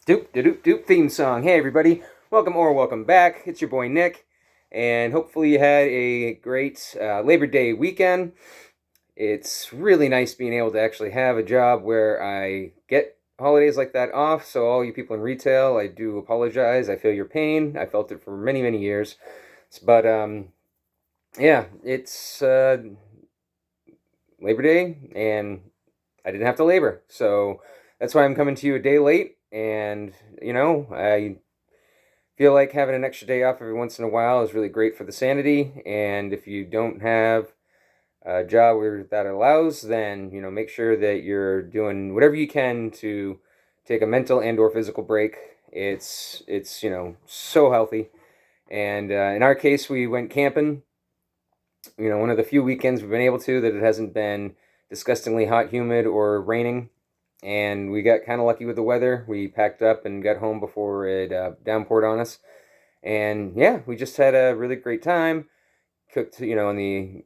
Doop, doop, doop, doop theme song. Hey, everybody. Welcome or welcome back. It's your boy Nick, and hopefully you had a great Labor Day weekend. It's really nice being able to actually have a job where I get holidays like that off. So, all you people in retail, I do apologize. I feel your pain. I felt it for many, many years. But yeah, it's Labor Day, and I didn't have to labor. So, that's why I'm coming to you a day late. And, I feel like having an extra day off every once in a while is really great for the sanity. And if you don't have a job where that allows, then make sure that you're doing whatever you can to take a mental and/or physical break. It's so healthy. And in our case, we went camping. One of the few weekends we've been able to that it hasn't been disgustingly hot, humid, or raining. And we got kind of lucky with the weather. We packed up and got home before it downpoured on us. And yeah, we just had a really great time. Cooked, on the,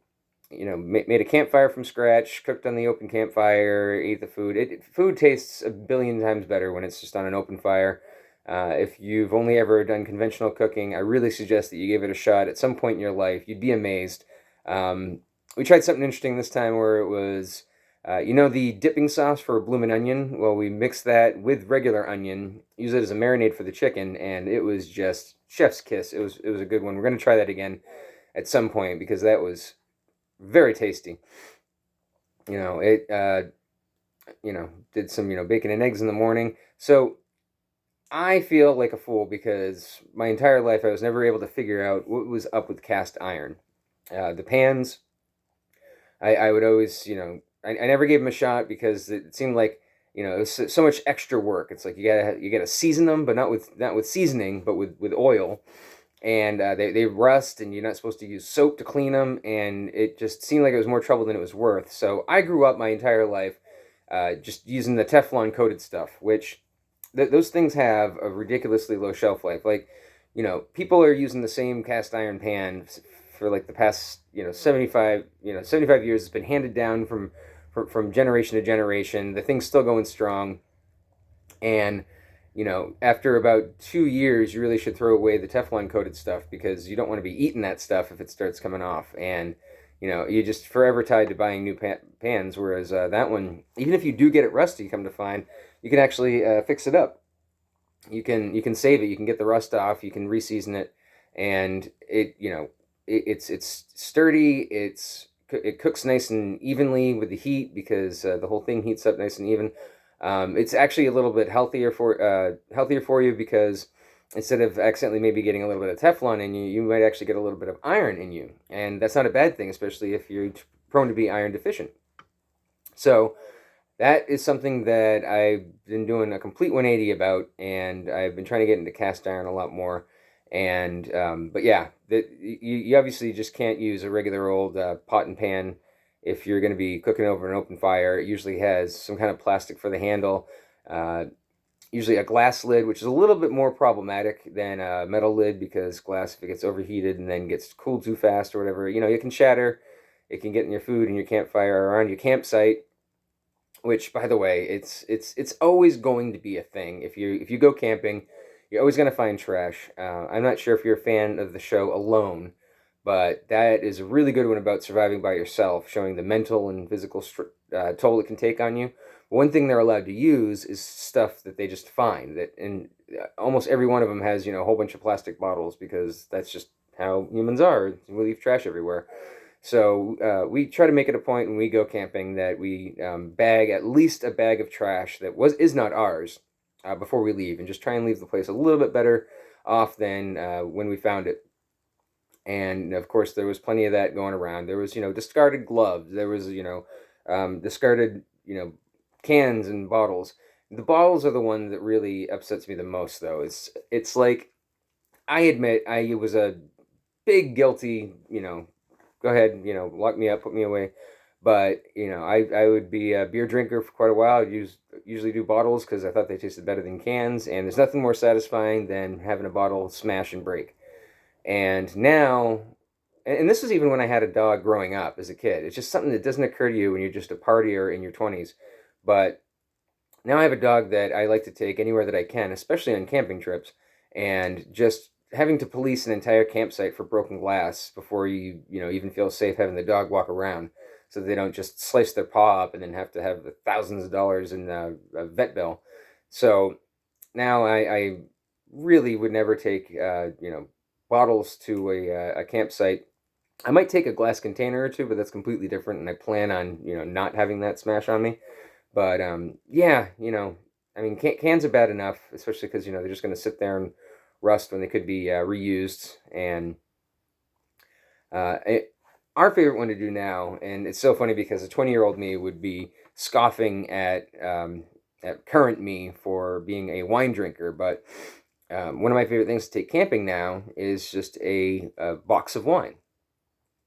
made a campfire from scratch. Cooked on the open campfire. Ate the food. Food tastes a billion times better when it's just on an open fire. If you've only ever done conventional cooking, I really suggest that you give it a shot at some point in your life. You'd be amazed. Um, we tried something interesting this time where it was, the dipping sauce for a bloomin' onion. Well, we mixed that with regular onion, use it as a marinade for the chicken, and it was just chef's kiss. It was a good one. We're gonna try that again at some point because that was very tasty. It did some bacon and eggs in the morning. So I feel like a fool because my entire life I was never able to figure out what was up with cast iron. The pans, I would always, I never gave them a shot because it seemed like, it was so much extra work. It's like you gotta season them, but not with seasoning, but with oil, and they rust, and you're not supposed to use soap to clean them, and it just seemed like it was more trouble than it was worth. So I grew up my entire life just using the Teflon coated stuff, which those things have a ridiculously low shelf life. Like, people are using the same cast iron pan for like the past 75 years. It's been handed down from generation to generation. The thing's still going strong, and after about 2 years, you really should throw away the Teflon coated stuff because you don't want to be eating that stuff if it starts coming off. And you're just forever tied to buying new pans. Whereas that one, even if you do get it rusty, come to find, you can actually fix it up. You can save it. You can get the rust off. You can reseason it, and it's sturdy. It cooks nice and evenly with the heat because the whole thing heats up nice and even. It's actually a little bit healthier for you because instead of accidentally maybe getting a little bit of Teflon in you, you might actually get a little bit of iron in you, and that's not a bad thing, especially if you're prone to be iron deficient. So that is something that I've been doing a complete 180 about, and I've been trying to get into cast iron a lot more. And but yeah, you obviously just can't use a regular old pot and pan if you're going to be cooking over an open fire. It usually has some kind of plastic for the handle, uh, usually a glass lid, which is a little bit more problematic than a metal lid because glass, if it gets overheated and then gets cooled too fast or whatever, it can shatter. It can get in your food and your campfire or on your campsite, which, by the way, it's always going to be a thing. If you go camping, you're always going to find trash. I'm not sure if you're a fan of the show Alone, but that is a really good one about surviving by yourself, showing the mental and physical toll it can take on you. One thing they're allowed to use is stuff that they just find that, and almost every one of them has a whole bunch of plastic bottles because that's just how humans are. We leave trash everywhere. So we try to make it a point when we go camping that we bag at least a bag of trash that is not ours before we leave, and just try and leave the place a little bit better off than when we found it. And of course, there was plenty of that going around. There was discarded gloves. There was discarded cans and bottles. The bottles are the one that really upsets me the most, though. It's like I admit I was a big guilty go ahead, lock me up, put me away. But I would be a beer drinker for quite a while. I'd usually do bottles because I thought they tasted better than cans, and there's nothing more satisfying than having a bottle smash and break. And now, and this was even when I had a dog growing up as a kid. It's just something that doesn't occur to you when you're just a partier in your 20s. But Now I have a dog that I like to take anywhere that I can, especially on camping trips, and just having to police an entire campsite for broken glass before you even feel safe having the dog walk around, so they don't just slice their paw up and then have to have the thousands of dollars in a vet bill. So now I really would never take bottles to a campsite. I might take a glass container or two, but that's completely different, and I plan on not having that smash on me. But yeah, I mean, cans are bad enough, especially because they're just going to sit there and rust when they could be reused. And it, our favorite one to do now, and it's so funny because a 20-year-old me would be scoffing at current me for being a wine drinker, but one of my favorite things to take camping now is just a box of wine.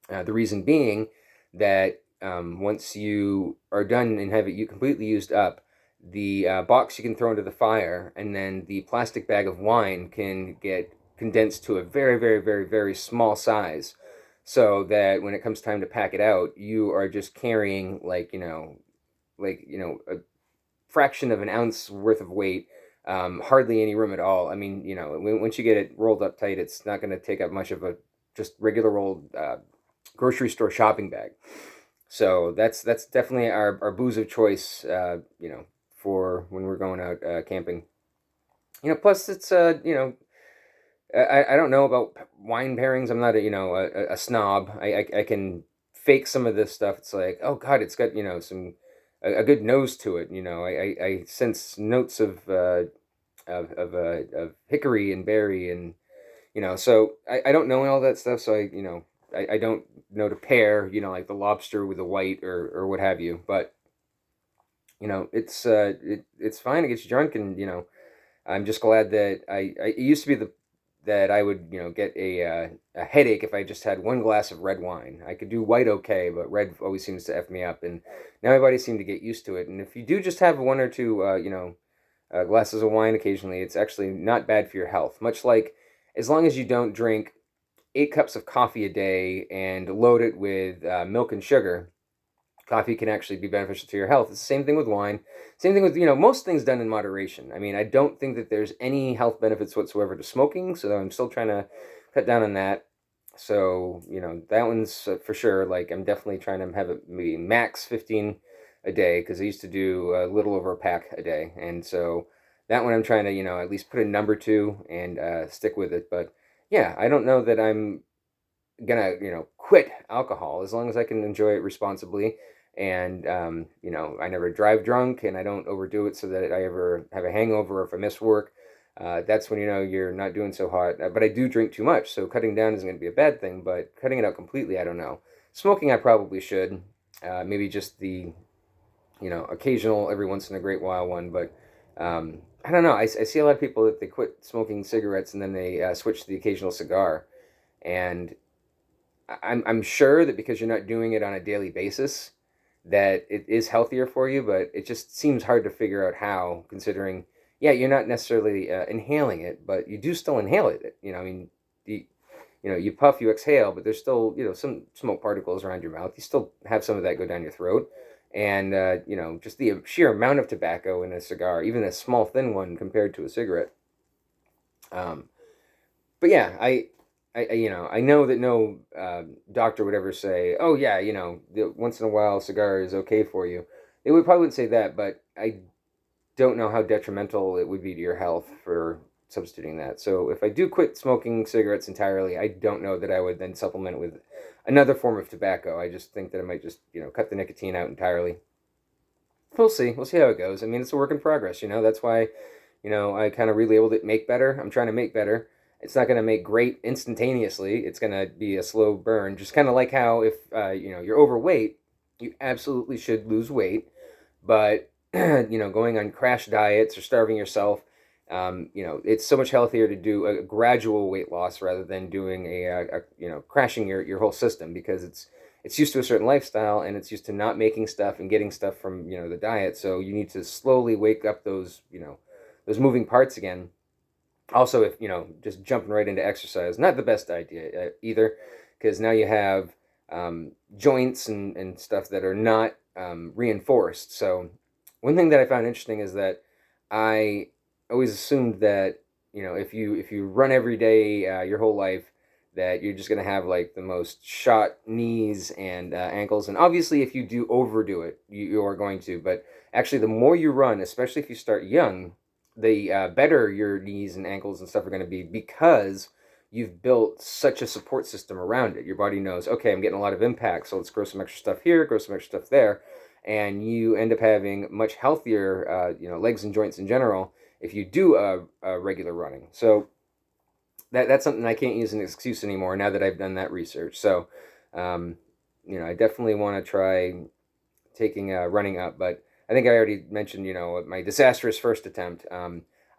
The reason being that once you are done and have it you completely used up, the box you can throw into the fire, and then the plastic bag of wine can get condensed to a very, very, very, very small size, so that when it comes time to pack it out, you are just carrying a fraction of an ounce worth of weight, hardly any room at all. I mean, once you get it rolled up tight, it's not going to take up much of a just regular old grocery store shopping bag. So that's definitely our booze of choice, for when we're going out camping. Plus it's I don't know about wine pairings. I'm not a snob. I can fake some of this stuff. It's like, oh God, it's got some a good nose to it. I sense notes of hickory and berry, and so I don't know all that stuff. So I don't know to pair like the lobster with the white or what have you. But it's fine. It gets you drunk, and I'm just glad that it used to be that I would get a headache if I just had one glass of red wine. I could do white okay, but red always seems to f me up, and now my body seemed to get used to it. And if you do just have one or two glasses of wine occasionally, it's actually not bad for your health. Much like, as long as you don't drink 8 cups of coffee a day and load it with milk and sugar, coffee can actually be beneficial to your health. It's the same thing with wine. Same thing with most things done in moderation. I mean, I don't think that there's any health benefits whatsoever to smoking, so I'm still trying to cut down on that. So that one's for sure. Like, I'm definitely trying to have it maybe max 15 a day, because I used to do a little over a pack a day, and so that one I'm trying to at least put a number to and stick with it. But yeah, I don't know that I'm gonna quit alcohol as long as I can enjoy it responsibly, and I never drive drunk, and I don't overdo it so that I ever have a hangover, or if I miss work. That's when you're not doing so hot. But I do drink too much, so cutting down isn't going to be a bad thing. But cutting it out completely, I don't know. Smoking, I probably should. Maybe just the occasional, every once in a great while one. But I don't know. I see a lot of people that they quit smoking cigarettes and then they switch to the occasional cigar, and I'm sure that because you're not doing it on a daily basis, that it is healthier for you, but it just seems hard to figure out how, considering, yeah, you're not necessarily inhaling it, but you do still inhale it. I mean, you, you puff, you exhale, but there's still, some smoke particles around your mouth. You still have some of that go down your throat. And, just the sheer amount of tobacco in a cigar, even a small thin one compared to a cigarette. Um, but yeah, I know that no doctor would ever say, oh yeah, once in a while a cigar is okay for you. They would probably wouldn't say that, but I don't know how detrimental it would be to your health for substituting that. So if I do quit smoking cigarettes entirely, I don't know that I would then supplement it with another form of tobacco. I just think that I might just cut the nicotine out entirely. We'll see. We'll see how it goes. I mean, it's a work in progress. That's why I kind of relabeled it "Make Better." I'm trying to make better. It's not going to make great instantaneously. It's going to be a slow burn. Just kind of like how if you're overweight, you absolutely should lose weight. But going on crash diets or starving yourself, it's so much healthier to do a gradual weight loss rather than doing crashing your whole system, because it's used to a certain lifestyle, and it's used to not making stuff and getting stuff from the diet. So you need to slowly wake up those moving parts again. Also, if just jumping right into exercise, not the best idea either, because now you have joints and stuff that are not reinforced. So one thing that I found interesting is that I always assumed that if you run every day your whole life, that you're just gonna have like the most shot knees and ankles. And obviously, if you do overdo it, you are going to. But actually, the more you run, especially if you start young, the better your knees and ankles and stuff are going to be, because you've built such a support system around it. Your body knows, okay, I'm getting a lot of impact, so let's grow some extra stuff here, grow some extra stuff there, and you end up having much healthier, legs and joints in general if you do a regular running. So that's something I can't use as an excuse anymore now that I've done that research. So, um, I definitely want to try taking running up, but I think I already mentioned, my disastrous first attempt.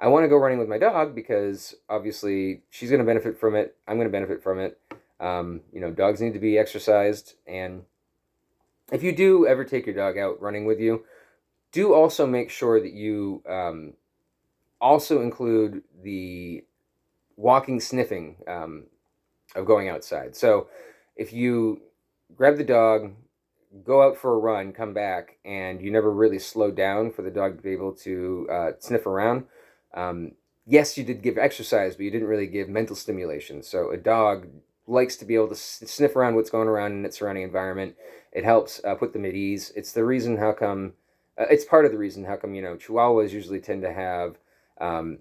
I want to go running with my dog because obviously she's going to benefit from it. I'm going to benefit from it. Dogs need to be exercised, and if you do ever take your dog out running with you, do also make sure that you also include the walking, sniffing of going outside. So if you grab the dog, go out for a run, come back, and you never really slow down for the dog to be able to sniff around, um, yes, you did give exercise, but you didn't really give mental stimulation. So a dog likes to be able to sniff around what's going around in its surrounding environment. It helps put them at ease. It's the reason how come, it's part of the reason how come, Chihuahuas usually tend to have um,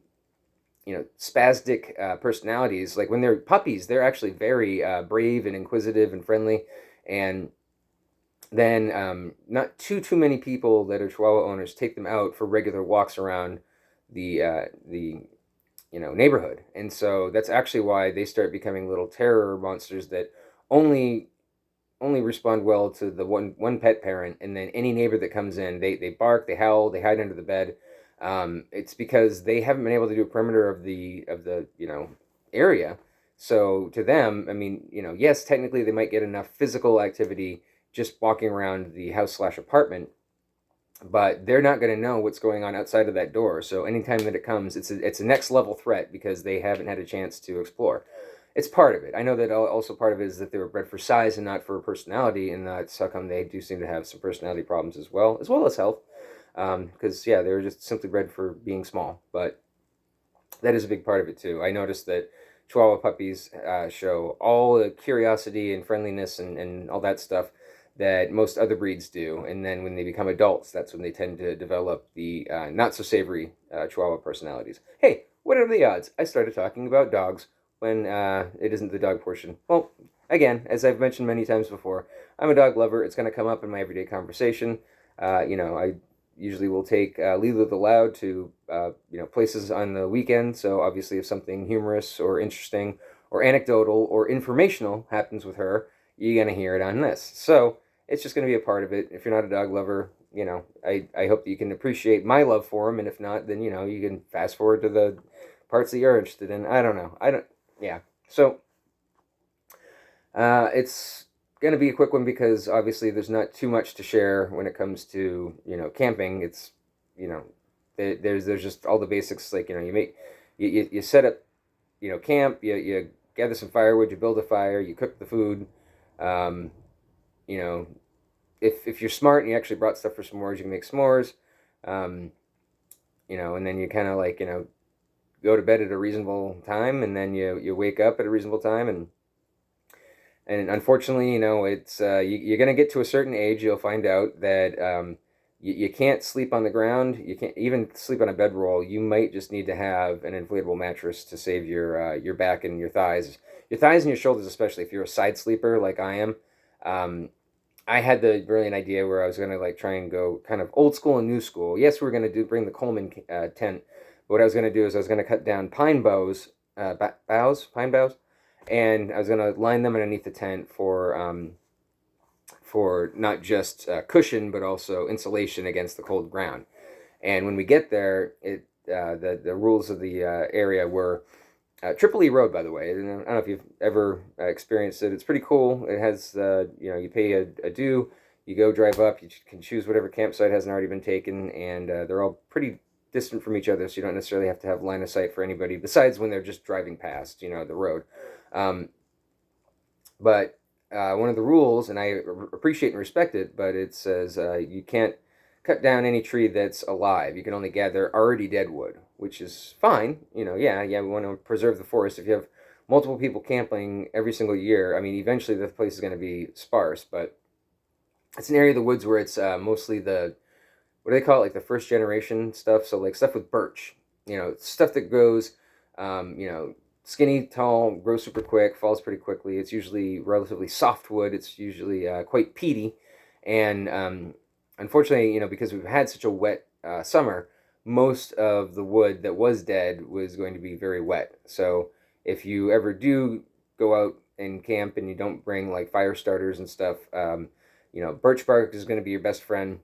spastic personalities. Like when they're puppies, they're actually very brave and inquisitive and friendly. And then not too many people that are Chihuahua owners take them out for regular walks around the neighborhood, and so that's actually why they start becoming little terror monsters that only only respond well to the one pet parent, and then any neighbor that comes in, they bark, they howl, they hide under the bed. It's because they haven't been able to do a perimeter of the area. So to them, I mean, yes, technically they might get enough physical activity just walking around the house slash apartment, but they're not going to know what's going on outside of that door. So anytime that it comes, it's a next level threat because they haven't had a chance to explore. It's part of it. I know that also part of it is that they were bred for size and not for personality, and that's how come they do seem to have some personality problems as well as health. Because yeah, they were just simply bred for being small, but that is a big part of it too. I noticed that Chihuahua puppies show all the curiosity and friendliness and all that stuff that most other breeds do. And then when they become adults, that's when they tend to develop the not so savory Chihuahua personalities. Hey, what are the odds? I started talking about dogs when it isn't the dog portion. Well, again, as I've mentioned many times before, I'm a dog lover. It's going to come up in my everyday conversation. I usually will take Lila the Loud to places on the weekend. So obviously, if something humorous or interesting or anecdotal or informational happens with her, you're gonna hear it on this. So it's just gonna be a part of it. If you're not a dog lover, I hope that you can appreciate my love for him, and if not, then you can fast forward to the parts that you're interested in. I don't know. I don't. Yeah. So it's gonna be a quick one because obviously there's not too much to share when it comes to camping. It's you know there's just all the basics, like you set up camp, you gather some firewood, you build a fire, you cook the food. Um, you know if you're smart and you actually brought stuff for s'mores, you can make s'mores. Um, and then you kind of like go to bed at a reasonable time, and then you wake up at a reasonable time, and unfortunately, it's you're going to get to a certain age, you'll find out that you can't sleep on the ground. You can't even sleep on a bedroll. You might just need to have an inflatable mattress to save your back and your thighs and your shoulders, especially if you're a side sleeper like I am. Um, I had the brilliant idea where I was going to like try and go kind of old school and new school. Yes, we are going to bring the Coleman tent, but what I was going to do is I was going to cut down pine boughs, and I was going to line them underneath the tent for not just cushion but also insulation against the cold ground. And when we get there, the rules of the area were Tripoli Road, by the way. I don't know if you've ever experienced it. It's pretty cool. It has you pay a due, you go drive up, you can choose whatever campsite hasn't already been taken, and they're all pretty distant from each other, so you don't necessarily have to have line of sight for anybody besides when they're just driving past the road. Um, but one of the rules, and I appreciate and respect it, but it says you can't cut down any tree that's alive. You can only gather already dead wood, which is fine. Yeah, we want to preserve the forest. If you have multiple people camping every single year, I mean, eventually the place is going to be sparse, but it's an area of the woods where it's mostly what do they call it, like the first generation stuff. So like stuff with birch, stuff that grows, skinny, tall, grows super quick, falls pretty quickly. It's usually relatively soft wood. It's usually quite peaty, and unfortunately, because we've had such a wet summer, most of the wood that was dead was going to be very wet. So if you ever do go out and camp and you don't bring like fire starters and stuff, birch bark is going to be your best friend.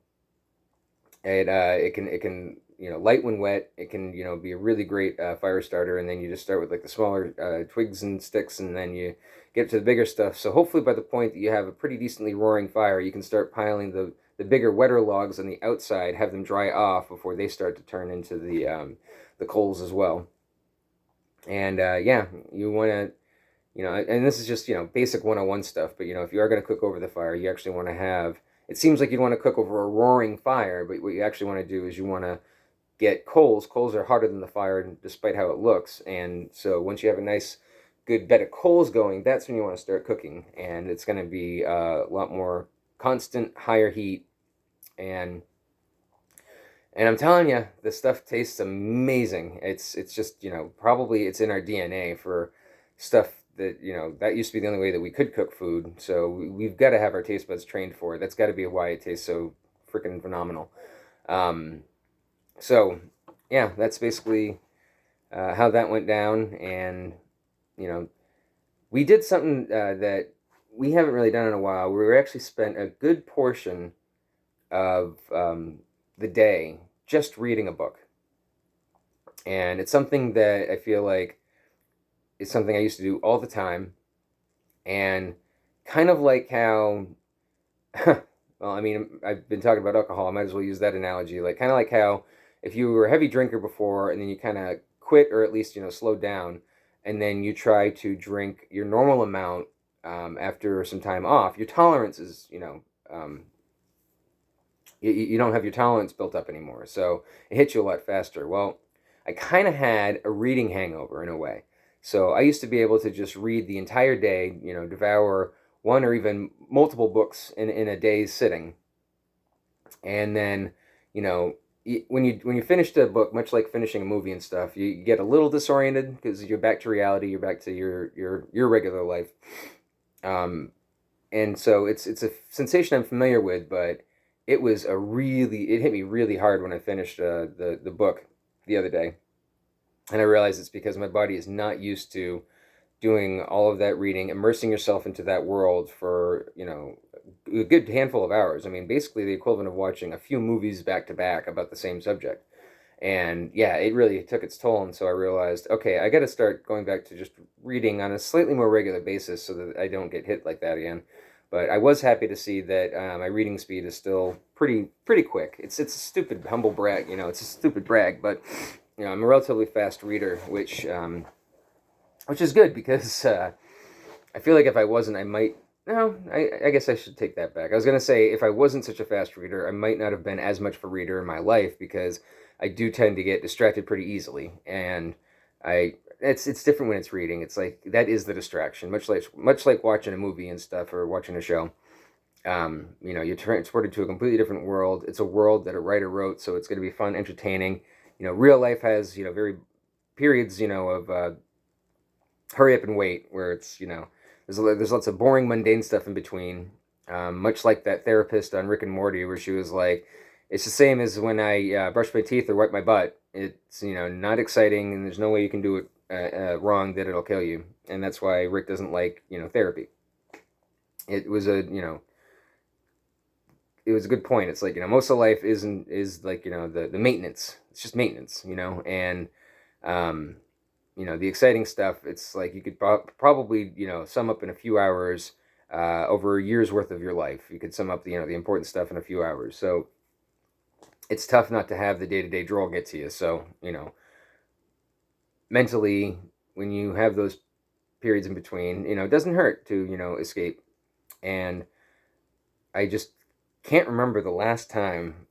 It can light when wet. It can be a really great fire starter, and then you just start with like the smaller twigs and sticks, and then you get to the bigger stuff. So hopefully by the point that you have a pretty decently roaring fire, you can start piling the bigger, wetter logs on the outside, have them dry off before they start to turn into the coals as well. And yeah, you want to and this is just basic 101 stuff. But if you are going to cook over the fire, you actually want to have. It seems like you'd want to cook over a roaring fire, but what you actually want to do is you want to get coals. Coals are hotter than the fire, despite how it looks. And so once you have a nice, good bed of coals going, that's when you want to start cooking. And it's going to be a lot more constant, higher heat. And I'm telling you, this stuff tastes amazing. It's just probably it's in our DNA for stuff that that used to be the only way that we could cook food. So we've got to have our taste buds trained for it. That's got to be why it tastes so freaking phenomenal. Um, so yeah, that's basically how that went down. And you know, we did something that we haven't really done in a while. We actually spent a good portion of the day just reading a book, and it's something that I feel like is something I used to do all the time, and kind of like how, well, I mean, I've been talking about alcohol. I might as well use that analogy. Like kind of like how if you were a heavy drinker before, and then you kind of quit or at least slow down, and then you try to drink your normal amount after some time off, your tolerance is you don't have your tolerance built up anymore. So it hits you a lot faster. Well, I kind of had a reading hangover in a way. So I used to be able to just read the entire day, devour one or even multiple books in a day's sitting. And then, when you finish the book, much like finishing a movie and stuff, you get a little disoriented because you're back to reality, you're back to your regular life. Um, and so it's a sensation I'm familiar with, but it hit me really hard when I finished the book the other day, and I realized it's because my body is not used to doing all of that reading, immersing yourself into that world for a good handful of hours. I mean, basically the equivalent of watching a few movies back to back about the same subject. And yeah, it really took its toll. And so I realized, okay, I got to start going back to just reading on a slightly more regular basis so that I don't get hit like that again. But I was happy to see that my reading speed is still pretty quick. It's a stupid humble brag, it's a stupid brag, but I'm a relatively fast reader, which is good because I feel like if I wasn't, I might. No, I guess I should take that back. I was gonna say if I wasn't such a fast reader, I might not have been as much of a reader in my life because I do tend to get distracted pretty easily, and it's different when it's reading. It's like that is the distraction, much like watching a movie and stuff or watching a show. You're transported to a completely different world. It's a world that a writer wrote, so it's going to be fun, entertaining. Real life has very periods of hurry up and wait, where it's there's lots of boring, mundane stuff in between. Much like that therapist on Rick and Morty, where she was like, "It's the same as when I brush my teeth or wipe my butt. It's not exciting, and there's no way you can do it wrong that it'll kill you." And that's why Rick doesn't like therapy. It was a good point. It's like most of life is like the maintenance. It's just maintenance, and um, the exciting stuff. It's like you could probably sum up in a few hours over a year's worth of your life. You could sum up the important stuff in a few hours. So it's tough not to have the day to day drawl get to you. So mentally, when you have those periods in between, it doesn't hurt to escape. And I just can't remember the last time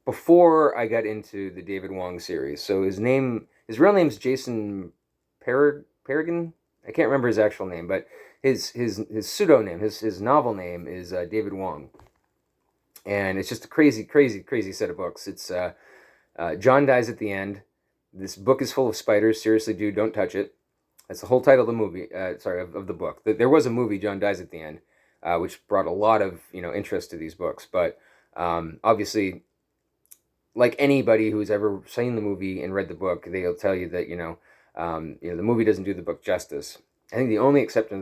before I got into the David Wong series. So his real name's Jason Peregrine. I can't remember his actual name, but his pseudonym, his novel name is David Wong, and it's just a crazy, crazy, crazy set of books. It's John dies at the end. This book is full of spiders. Seriously, dude, don't touch it. That's the whole title of the movie. Sorry, of the book. There was a movie, John Dies at the End, which brought a lot of interest to these books. But obviously, like anybody who's ever seen the movie and read the book, they'll tell you that the movie doesn't do the book justice. I think the only exception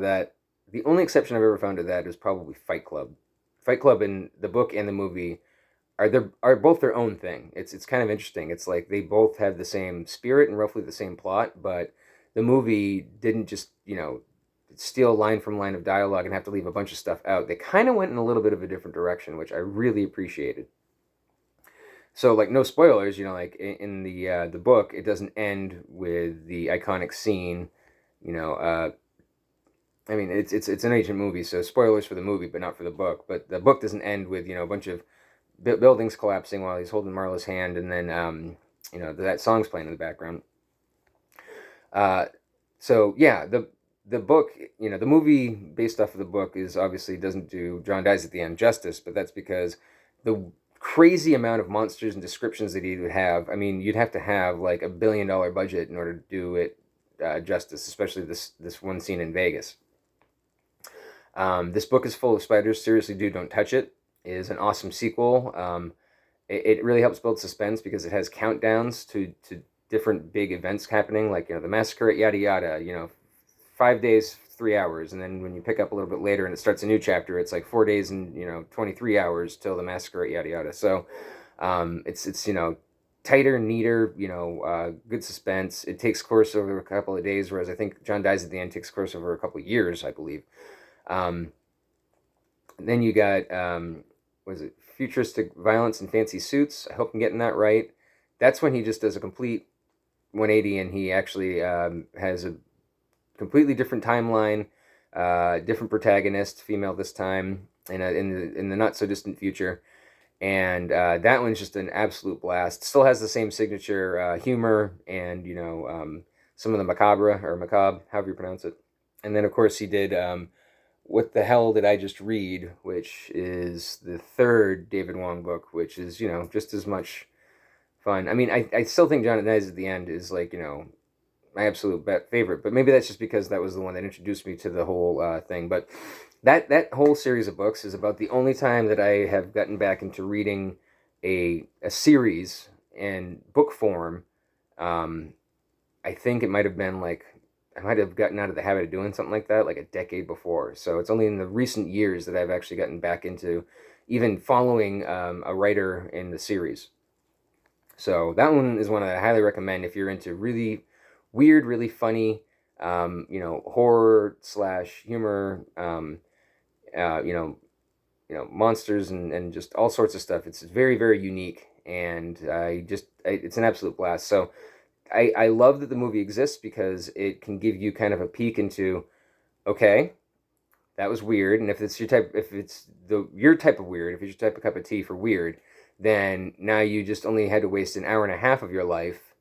I've ever found to that is probably Fight Club. Fight Club in the book and the movie are both their own thing. It's kind of interesting. It's like they both have the same spirit and roughly the same plot, but the movie didn't just steal line from line of dialogue and have to leave a bunch of stuff out. They kind of went in a little bit of a different direction, which I really appreciated. So, like, no spoilers, like in the book, it doesn't end with the iconic scene. You know, I mean, it's an ancient movie, so spoilers for the movie, but not for the book. But the book doesn't end with a bunch of buildings collapsing while he's holding Marla's hand, and then that song's playing in the background. Uh, so yeah, the book, the movie based off of the book is obviously doesn't do John Dies at the End justice, but that's because the crazy amount of monsters and descriptions that he would have. I mean, you'd have to have like $1 billion budget in order to do it justice, especially this one scene in Vegas. This book is full of spiders. Seriously, dude, don't touch it. It is an awesome sequel. It really helps build suspense because it has countdowns to different big events happening, like the massacre at yada yada. 5 days, 3 hours, and then when you pick up a little bit later and it starts a new chapter, it's like 4 days and 23 hours till the massacre at yada yada. So it's tighter, neater, good suspense. It takes course over a couple of days, whereas I think John Dies at the End takes course over a couple of years, I believe. Um, then you got was it Futuristic Violence and Fancy Suits? I hope I'm getting that right. That's when he just does a complete 180 and he actually has a completely different timeline, different protagonist, female this time, in the not so distant future, and that one's just an absolute blast. Still has the same signature humor and some of the macabre, however you pronounce it. And then of course he did What the Hell Did I Just Read, which is the third David Wong book, which is just as much fun. I mean, I still think John Dies at the End is like my absolute favorite, but maybe that's just because that was the one that introduced me to the whole thing. But that whole series of books is about the only time that I have gotten back into reading a series in book form. I think it might have been like I might have gotten out of the habit of doing something like that like a decade before. So it's only in the recent years that I've actually gotten back into even following a writer in the series. So that one is one that I highly recommend if you're into really weird, really funny, horror slash humor, uh, you know, monsters and just all sorts of stuff. It's very, very unique, and it's an absolute blast. So I love that the movie exists because it can give you kind of a peek into, okay, that was weird, and if it's your type of weird, if it's your type of cup of tea for weird, then now you just only had to waste an hour and a half of your life,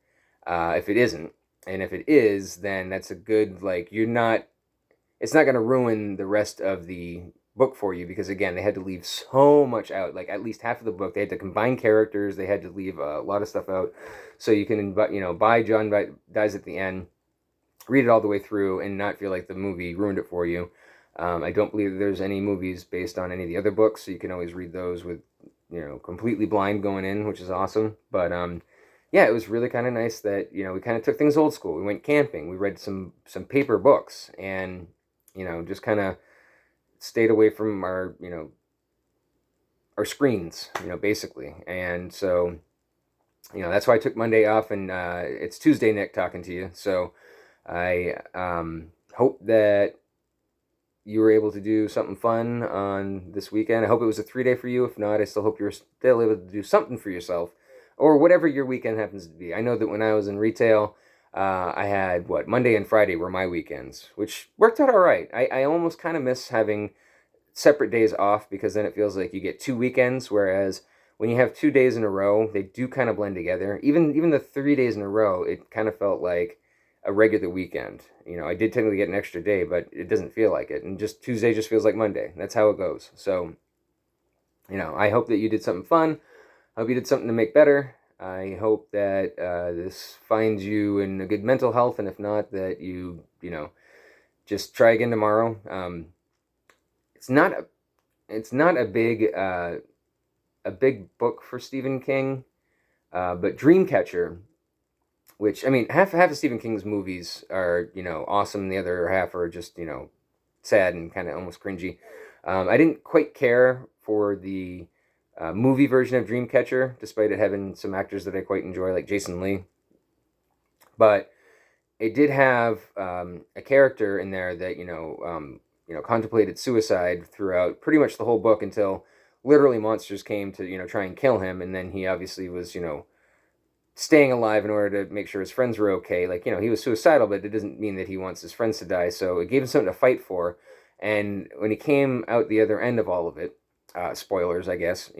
if it isn't. And if it is, then that's a good, like, it's not going to ruin the rest of the book for you because, again, they had to leave so much out. Like, at least half of the book, they had to combine characters, they had to leave a lot of stuff out. So you can, buy John Dies at the End, read it all the way through, and not feel like the movie ruined it for you. I don't believe there's any movies based on any of the other books, so you can always read those with, completely blind going in, which is awesome. But, yeah, it was really kind of nice that we kind of took things old school. We went camping. We read some paper books, and just kind of stayed away from our screens, basically. And so that's why I took Monday off, and it's Tuesday, Nick, talking to you. So I hope that you were able to do something fun on this weekend. I hope it was a 3-day for you. If not, I still hope you're still able to do something for yourself, or whatever your weekend happens to be. I know that when I was in retail, I had Monday and Friday were my weekends, which worked out all right. I almost kind of miss having separate days off because then it feels like you get 2 weekends, whereas when you have 2 days in a row, they do kind of blend together. Even the 3 days in a row, it kind of felt like a regular weekend. I did technically get an extra day, but it doesn't feel like it. And just Tuesday just feels like Monday. That's how it goes. So, I hope that you did something fun. I hope you did something to make better. I hope that this finds you in a good mental health, and if not, that just try again tomorrow. It's not a it's not a big book for Stephen King, but Dreamcatcher, which I mean, half of Stephen King's movies are awesome, and the other half are just sad and kind of almost cringy. I didn't quite care for the movie version of Dreamcatcher, despite it having some actors that I quite enjoy, like Jason Lee. But it did have a character in there that contemplated suicide throughout pretty much the whole book until literally monsters came to try and kill him, and then he obviously was staying alive in order to make sure his friends were okay. Like he was suicidal, but it doesn't mean that he wants his friends to die. So it gave him something to fight for. And when he came out the other end of all of it, spoilers, I guess,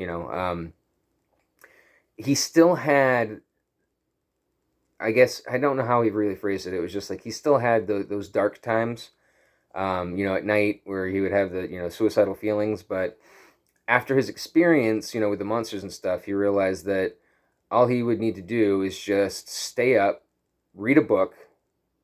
he still had, I guess, I don't know how he really phrased it. It was just like he still had those dark times, at night where he would have the, suicidal feelings. But after his experience, with the monsters and stuff, he realized that all he would need to do is just stay up, read a book,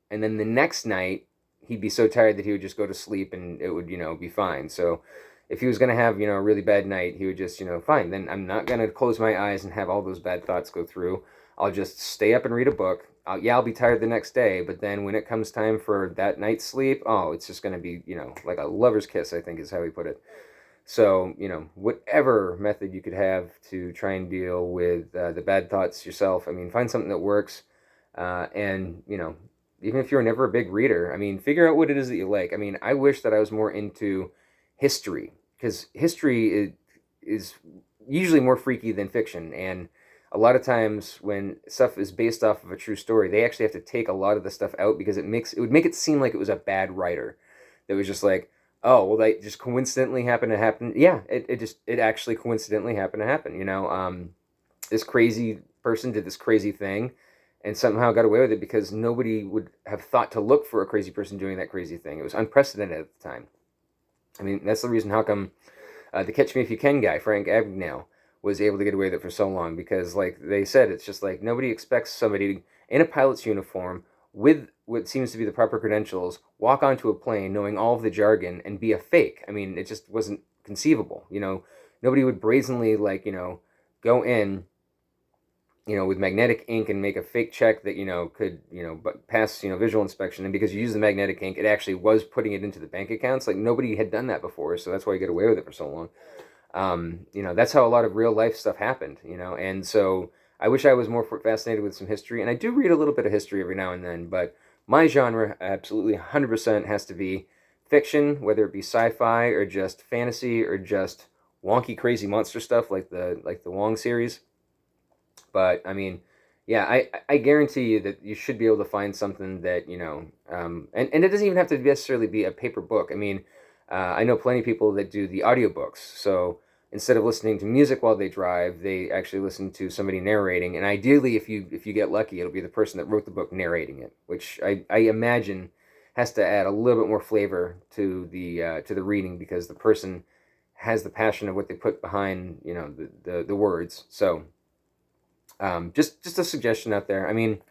and then the next night he'd be so tired that he would just go to sleep and it would, be fine. So if he was going to have, a really bad night, he would just, fine, then I'm not going to close my eyes and have all those bad thoughts go through. I'll just stay up and read a book. I'll be tired the next day, but then when it comes time for that night's sleep, oh, it's just going to be, like a lover's kiss, I think is how he put it. So, whatever method you could have to try and deal with the bad thoughts yourself, I mean, find something that works. And, even if you're never a big reader, I mean, figure out what it is that you like. I mean, I wish that I was more into history, because history is usually more freaky than fiction. And a lot of times when stuff is based off of a true story, they actually have to take a lot of the stuff out because it would make it seem like it was a bad writer that was just like, oh, well, that just coincidentally happened to happen. Yeah, it actually coincidentally happened to happen. This crazy person did this crazy thing and somehow got away with it because nobody would have thought to look for a crazy person doing that crazy thing. It was unprecedented at the time. I mean, that's the reason how come the Catch Me If You Can guy, Frank Abagnale, was able to get away with it for so long, because, like they said, it's just like nobody expects somebody in a pilot's uniform with what seems to be the proper credentials walk onto a plane knowing all of the jargon and be a fake. I mean, it just wasn't conceivable. Nobody would brazenly go in with magnetic ink and make a fake check that could pass visual inspection, and because you use the magnetic ink, it actually was putting it into the bank accounts. Like, nobody had done that before, so that's why you get away with it for so long. That's how a lot of real life stuff happened. And so I wish I was more fascinated with some history, and I do read a little bit of history every now and then, but my genre absolutely 100% has to be fiction, whether it be sci-fi or just fantasy or just wonky crazy monster stuff like the Wong series. But I mean, yeah, I guarantee you that you should be able to find something that and it doesn't even have to necessarily be a paper book. I mean, I know plenty of people that do the audiobooks. So instead of listening to music while they drive, they actually listen to somebody narrating. And ideally, if you get lucky, it'll be the person that wrote the book narrating it, which I imagine has to add a little bit more flavor to the reading, because the person has the passion of what they put behind the words. So just a suggestion out there. I mean,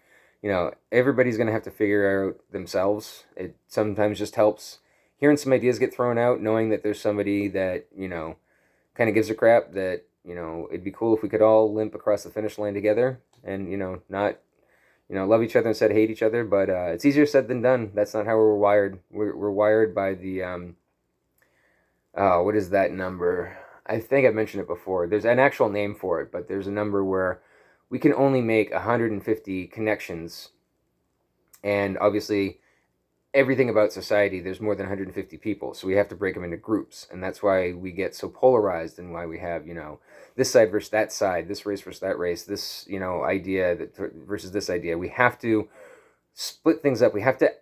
everybody's gonna have to figure out themselves. It sometimes just helps hearing some ideas get thrown out, knowing that there's somebody that kind of gives a crap, that it'd be cool if we could all limp across the finish line together, and not love each other instead of hate each other. But it's easier said than done. That's not how we're wired. We're wired by the what is that number? I think I've mentioned it before. There's an actual name for it, but there's a number where we can only make 150 connections, and obviously everything about society, there's more than 150 people, so we have to break them into groups, and that's why we get so polarized, and why we have this side versus that side, this race versus that race, this idea that versus this idea. We have to split things up. We have to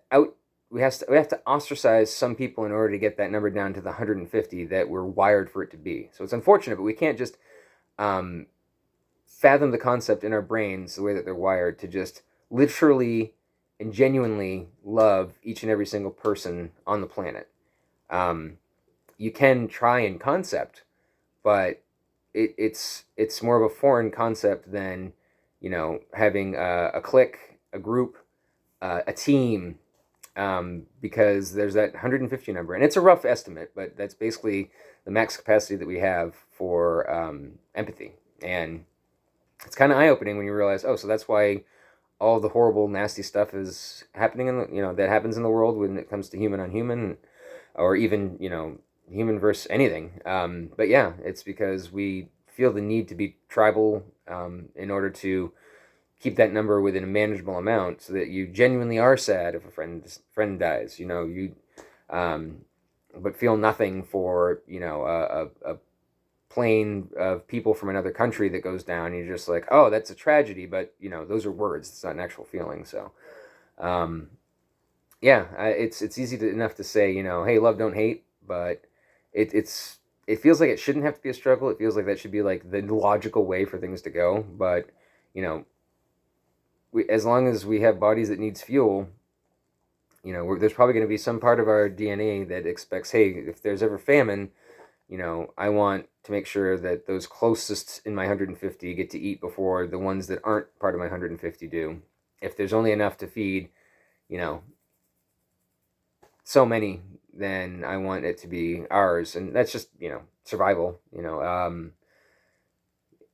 ostracize some people in order to get that number down to the 150 that we're wired for it to be. So it's unfortunate, but we can't just um, fathom the concept in our brains, the way that they're wired, to just literally and genuinely love each and every single person on the planet. Um, you can try in concept, but it's more of a foreign concept than having a clique, a group, a team, because there's that 150 number, and it's a rough estimate, but that's basically the max capacity that we have for empathy. And it's kind of eye opening when you realize, oh, so that's why all the horrible, nasty stuff is happening in the, that happens in the world when it comes to human on human, or even human versus anything. But yeah, it's because we feel the need to be tribal, in order to keep that number within a manageable amount, so that you genuinely are sad if a friend dies. You um, but feel nothing for a plane of people from another country that goes down. You're just like, oh, that's a tragedy, but those are words. It's not an actual feeling. So um, yeah, it's easy enough to say, hey, love, don't hate, but it feels like it shouldn't have to be a struggle. It feels like that should be like the logical way for things to go. But you know, as long as we have bodies that needs fuel, there's probably going to be some part of our DNA that expects, hey, if there's ever famine, I want to make sure that those closest in my 150 get to eat before the ones that aren't part of my 150 do. If there's only enough to feed, you know, so many, then I want it to be ours, and that's just survival.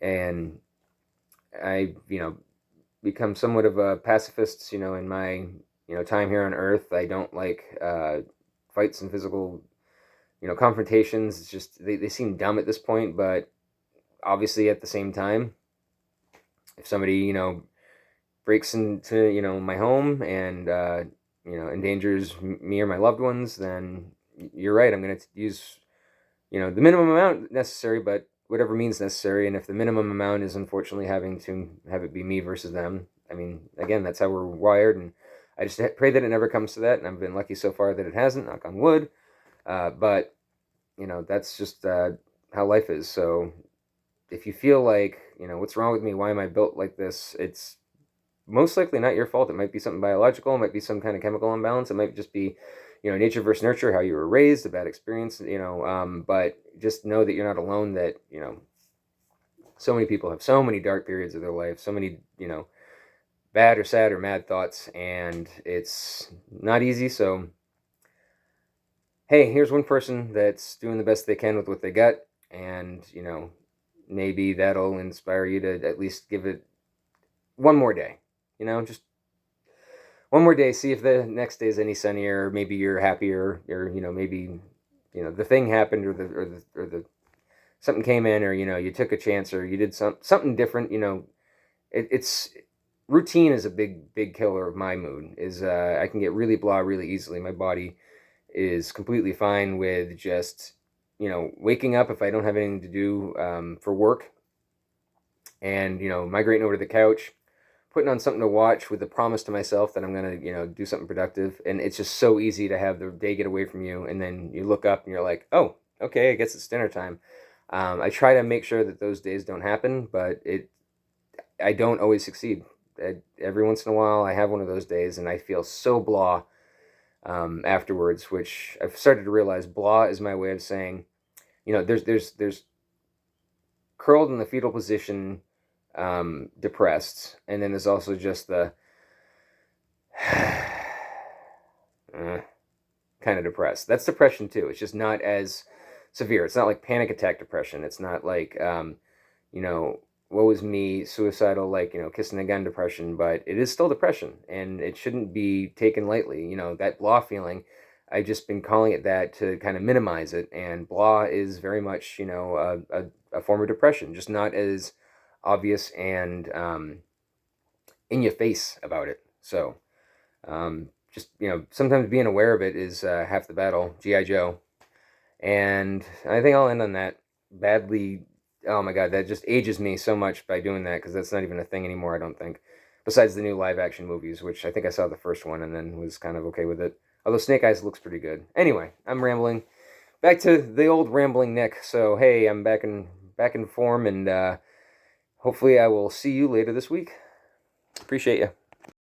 And I become somewhat of a pacifist. In my time here on Earth, I don't like fights and physical confrontations. It's just they seem dumb at this point, but obviously at the same time, if somebody breaks into my home and endangers me or my loved ones, then you're right. I'm going to use the minimum amount necessary, but whatever means necessary. And if the minimum amount is unfortunately having to have it be me versus them, I mean, again, that's how we're wired, and I just pray that it never comes to that. And I've been lucky so far that it hasn't. Knock on wood. But that's just how life is. So if you feel like what's wrong with me, why am I built like this, it's most likely not your fault. It might be something biological. It might be some kind of chemical imbalance. It might just be, nature versus nurture, how you were raised, a bad experience. But just know that you're not alone. That so many people have so many dark periods of their life, so many bad or sad or mad thoughts, and it's not easy. So hey, here's one person that's doing the best they can with what they got, and maybe that'll inspire you to at least give it one more day. Just one more day, see if the next day is any sunnier, or maybe you're happier, or maybe the thing happened, or the something came in, or you took a chance, or you did something different. It's routine is a big killer of my mood. Is I can get really blah really easily. My body is completely fine with just waking up if I don't have anything to do for work, and migrating over to the couch, putting on something to watch with the promise to myself that I'm gonna do something productive. And it's just so easy to have the day get away from you, and then you look up and you're like, oh, okay, I guess it's dinner time. I try to make sure that those days don't happen, but I don't always succeed. Every once in a while I have one of those days and I feel so blah afterwards, which I've started to realize blah is my way of saying, there's curled in the fetal position, depressed, and then there's also just the kind of depressed. That's depression too. It's just not as severe. It's not like panic attack depression. It's not like you know, woe is me, suicidal, like kissing a gun depression. But it is still depression, and it shouldn't be taken lightly. That blah feeling. I've just been calling it that to kind of minimize it. And blah is very much a form of depression, just not as obvious and in your face about it. So just sometimes being aware of it is half the battle. GI Joe. And I think I'll end on that. Badly, oh my god, that just ages me so much by doing that, because that's not even a thing anymore, I don't think. Besides the new live action movies, which I think I saw the first one and then was kind of okay with it. Although Snake Eyes looks pretty good. Anyway, I'm rambling. Back to the old rambling Nick. So hey, I'm back in form, and hopefully I will see you later this week. Appreciate you.